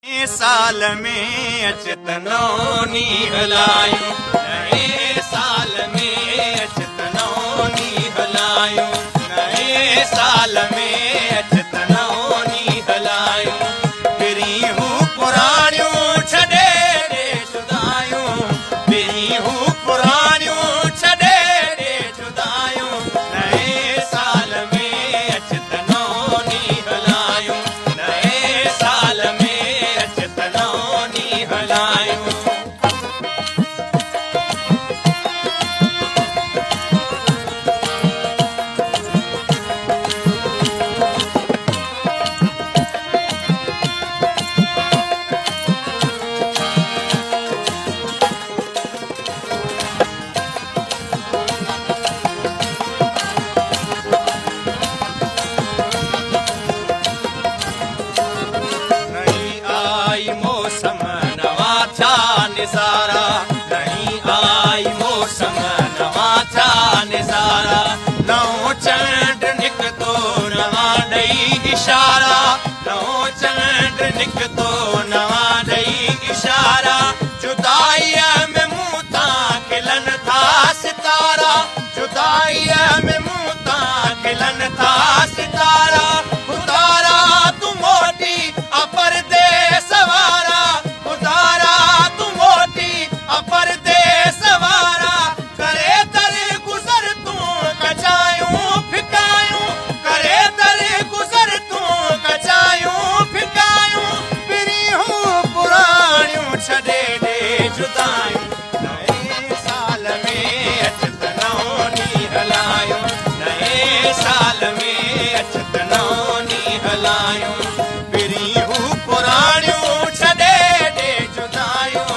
साल में अचतनो नी हलायूं, नए साल में अचतनो नी हलायूं, नए साल में अचतनो नी हलायूं। फिरी हूँ पुराणियूं छॾे ॾे जुदायूं, फिरी हूँ पुराणियूं छॾे ॾे जुदायूं। नए साल में अचतनो नी हलायूं, नए साल में अचतनो नी हलायूं। नहीं आई मौसम नवा था निज़ारा, नहीं आई मौसम नवा था निज़ारा। नओं चंड निकतो नवा ॾेई इशारा, नओं चंड निकतो नवा ॾेई इशारा। जुदाईअ में मूं तां खिलनि था सितारा, जुदाईअ में मूं तां खिलनि था सितारा। खुदारा तूं मोटी अपरदेस वारा, खुदारा तूं मोटी अपरदेस वारा। करे दर गुज़र तूं कचायूं फिकायूं, करे दर गुज़र तूं कचायूं फिकायूं। फिरी हूँ पुराणियूं छॾे ॾे जुदायूं, नए साल में अचतनो नी हलायूं, नए साल में अचतनो नी हलायूं। फिरी हूँ पुराणियूं छॾे ॾे जुदायूं,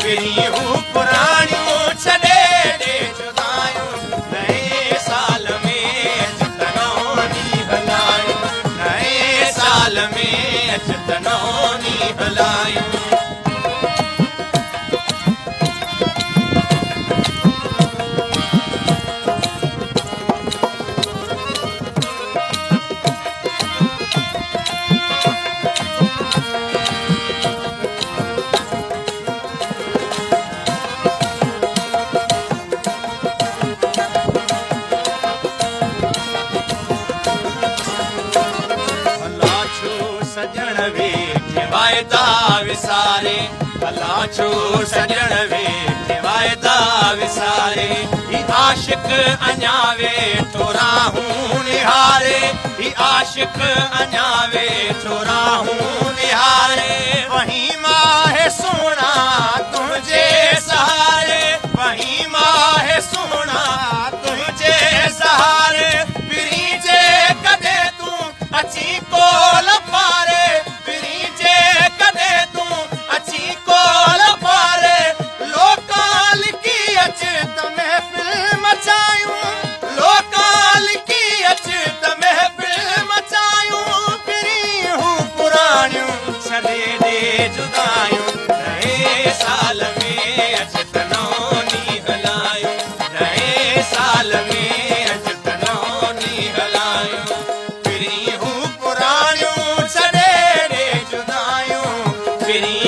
फिरी हूँ पुराणियूं छॾे ॾे जुदायूं। नए साल में अचतनो नी हलायूं, नए साल में अचतनो नी हलायूं। भला छो सजण वेठे वाइदा विसारे, भला छो सजण वेठे वाइदा विसारे। ही आशिक अञा वेठो राहूं निहारे, ही आशिक अञा वेठो राहूं निहारे। वहीं माहे सुहिणा तुंहिंजे सहारे, वहीं माहे सुहिणा तुंहिंजे सहारे। फिरी जे कॾहिं तूं अची कोल पारे, फिरी जे कॾहिं तूं अची कोल पारे। लोकां लिकी अच त महफ़िल मचायूं, लोकां लिकी अच त महफ़िल मचायूं। फिरी हूँ पुराणियूं छॾे ॾे जुदायूं, नए साल में अचतनो नी हलायूं, नए साल में अचतनो नी हलायूं। फिरी हूँ पुराणियूं छॾे ॾे जुदायूं, फिरी